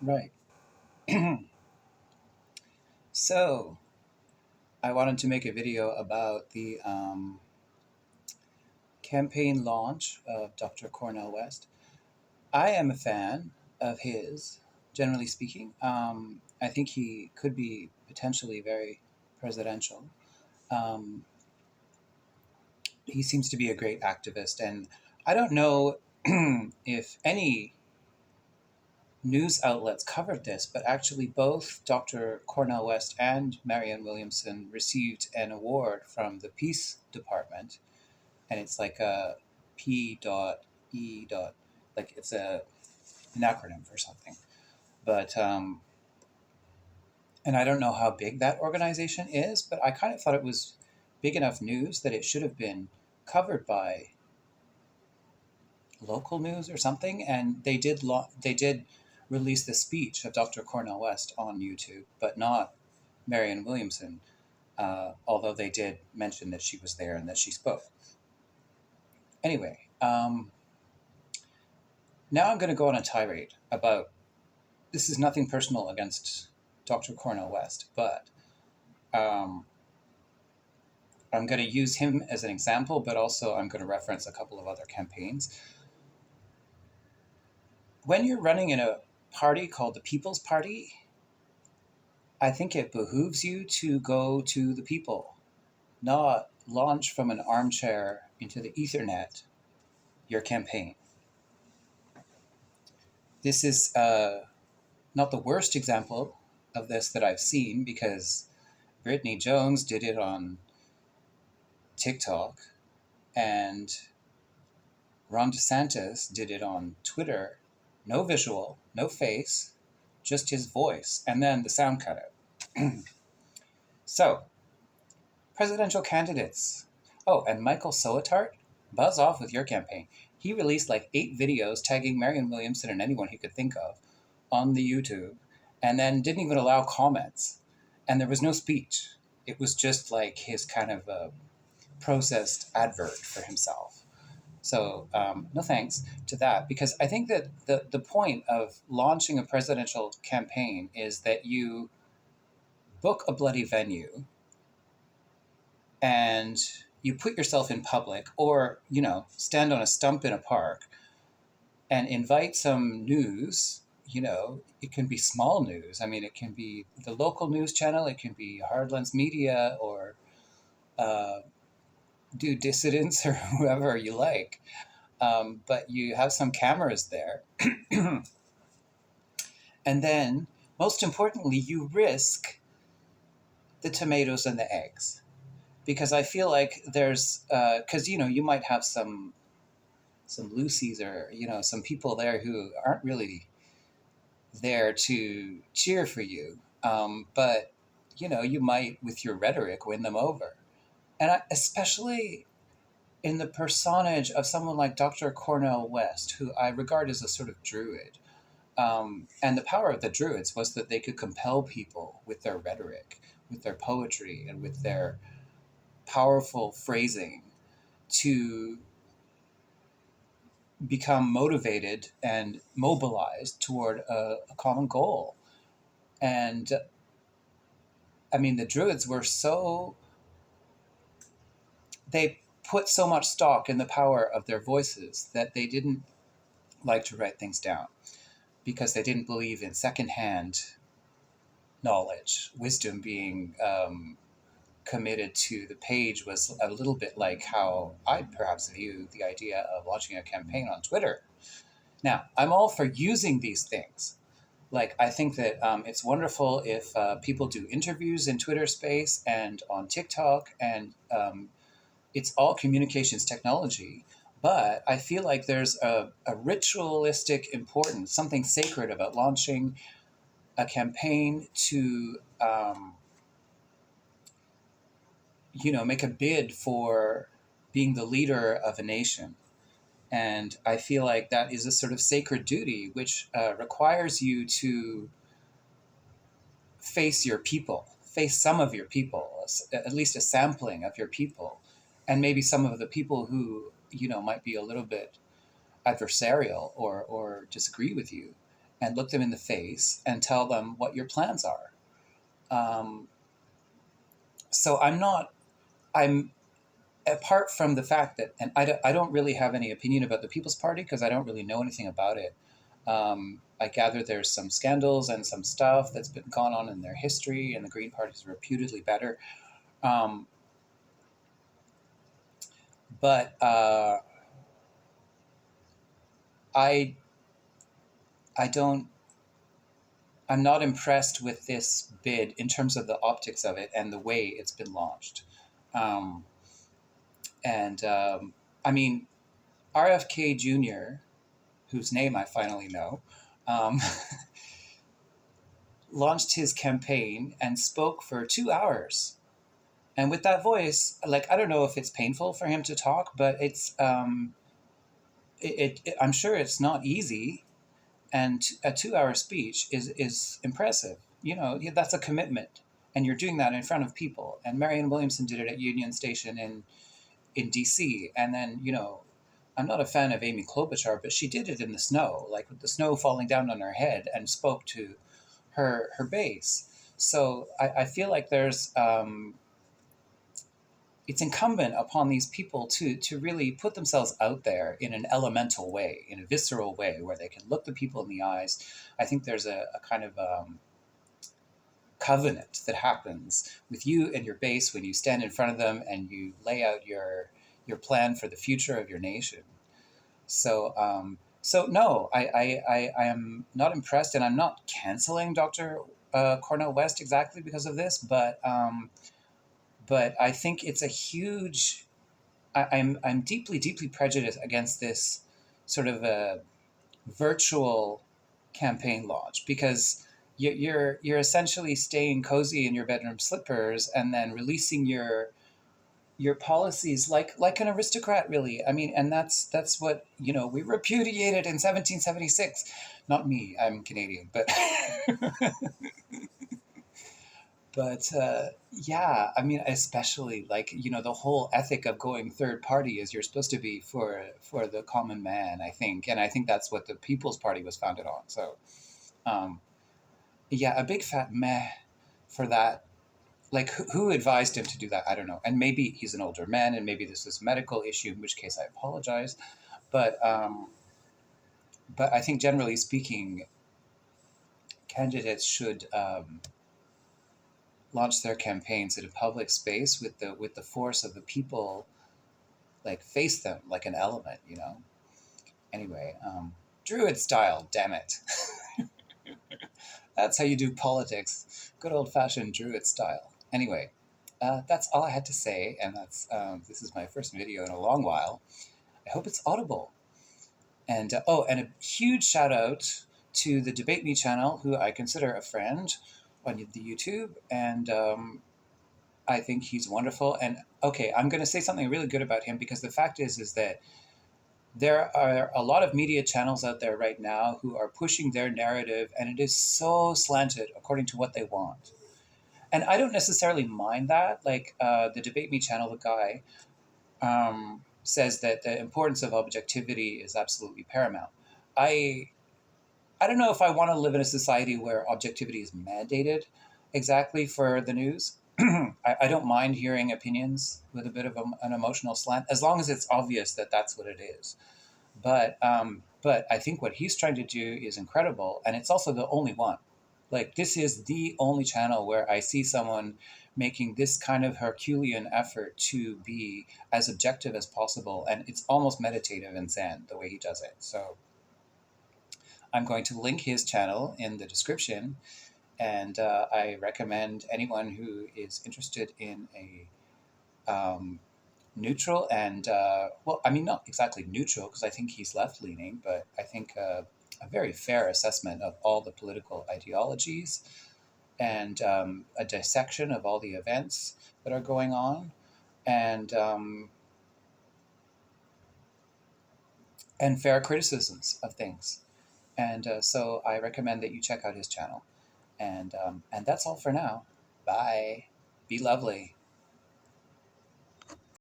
Right. So, I wanted to make a video about the campaign launch of Dr. Cornel West. I am a fan of his, generally speaking. I think he could be potentially very presidential. Um, he seems to be a great activist, and I don't know if any news outlets covered this, but actually both Dr. Cornel West and Marianne Williamson received an award from the Peace Department, and it's like a P. E. Like it's an acronym for something. But and I don't know how big that organization is, but I kind of thought it was big enough news that it should have been covered by local news or something. And they did release the speech of Dr. Cornel West on YouTube, but not Marianne Williamson. Although they did mention that she was there and that she spoke. Anyway, now I'm going to go on a tirade about this is nothing personal against Dr. Cornel West, but um, I'm going to use him as an example, but also I'm going to reference a couple of other campaigns. When you're running in a party called the People's Party, I think it behooves you to go to the people, not launch from an armchair into the Ethernet your campaign. This is not the worst example of this that I've seen because Brittany Jones did it on TikTok and Ron DeSantis did it on Twitter. No visual, no face, just his voice, and then the sound cut out. So, presidential candidates. Oh, and Michael Soetart, buzz off with your campaign. He released like 8 videos tagging Marianne Williamson and anyone he could think of on the YouTube, and then didn't even allow comments. And there was no speech. It was just like his kind of processed advert for himself. So no thanks to that, because I think that the point of launching a presidential campaign is that you book a bloody venue and you put yourself in public or, stand on a stump in a park and invite some news. It can be small news. I mean, it can be the local news channel, it can be Hardlands Media or uh, do Dissidents or whoever you like. But you have some cameras there. And then, most importantly, you risk the tomatoes and the eggs. Because I feel like there's, because, you might have some Lucy's or, some people there who aren't really there to cheer for you. But, you might, with your rhetoric, win them over. And especially in the personage of someone like Dr. Cornel West, who I regard as a sort of druid. And the power of the Druids was that they could compel people with their rhetoric, with their poetry, and with their powerful phrasing to become motivated and mobilized toward a common goal. And I mean, the Druids were they put so much stock in the power of their voices that they didn't like to write things down because they didn't believe in secondhand knowledge, wisdom being committed to the page was a little bit like how I perhaps view the idea of launching a campaign on Twitter. Now, I'm all for using these things. Like, I think that it's wonderful if people do interviews in Twitter space and on TikTok, and it's all communications technology. But I feel like there's a ritualistic importance, something sacred about launching a campaign to make a bid for being the leader of a nation. And I feel like that is a sort of sacred duty, which requires you to face your people, face some of your people, at least a sampling of your people, and maybe some of the people who, might be a little bit adversarial or disagree with you. and look them in the face and tell them what your plans are. Um, so I'm apart from the fact that, and I don't really have any opinion about the People's Party because I don't really know anything about it. I gather there's some scandals and some stuff that's been gone on in their history, and the Green Party is reputedly better. Um, but I I don't I'm not impressed with this bid in terms of the optics of it and the way it's been launched. Um, and I mean, RFK Jr., whose name I finally know, um, launched his campaign and spoke for 2 hours. And with that voice, like, I don't know if it's painful for him to talk, but I'm sure it's not easy. And a 2 hour speech is impressive. You know, that's a commitment. And you're doing that in front of people. And Marianne Williamson did it at Union Station in DC. And then, you know, I'm not a fan of Amy Klobuchar, but she did it in the snow, like with the snow falling down on her head, and spoke to her base. So I feel like it's incumbent upon these people to really put themselves out there in an elemental way, in a visceral way, where they can look the people in the eyes. I think there's a kind of covenant that happens with you and your base when you stand in front of them and you lay out your plan for the future of your nation. So no, I am not impressed, and I'm not canceling Dr. Cornel West exactly because of this, but I think it's a huge. I'm deeply deeply prejudiced against this sort of a virtual campaign launch because you're essentially staying cozy in your bedroom slippers and then releasing your policies like an aristocrat, really. I mean, and that's what, you know, we repudiated in 1776. Not me, I'm Canadian, but yeah, I mean, especially, like, you know, the whole ethic of going third party is you're supposed to be for the common man, I think, and I think that's what the People's Party was founded on. So um, yeah, a big fat meh for that. Like, who advised him to do that? I don't know. And maybe he's an older man, and maybe this is a medical issue, in which case I apologize. But but I think generally speaking, candidates should launch their campaigns in a public space with the force of the people, like, face them like an element, you know. Anyway, Druid style, damn it. That's how you do politics. Good old fashioned Druid style. Anyway, that's all I had to say, and that's this is my first video in a long while. I hope it's audible. And oh, and a huge shout out to the Debate Me channel, who I consider a friend on the YouTube, and I think he's wonderful. And okay, I'm going to say something really good about him, because the fact is that there are a lot of media channels out there right now who are pushing their narrative, and it is so slanted according to what they want. And I don't necessarily mind that. Like, the Debate Me channel, the guy says that the importance of objectivity is absolutely paramount. I I don't know if I want to live in a society where objectivity is mandated exactly for the news. I don't mind hearing opinions with a bit of an emotional slant, as long as it's obvious that that's what it is. But I think what he's trying to do is incredible, and it's also the only one. Like, this is the only channel where I see someone making this kind of Herculean effort to be as objective as possible, and it's almost meditative and zen the way he does it. So I'm going to link his channel in the description, and I recommend anyone who is interested in a neutral and, well, I mean, not exactly neutral, because I think he's left leaning, but I think a very fair assessment of all the political ideologies, and a dissection of all the events that are going on, and fair criticisms of things. And so I recommend that you check out his channel. And that's all for now. Bye. Be lovely.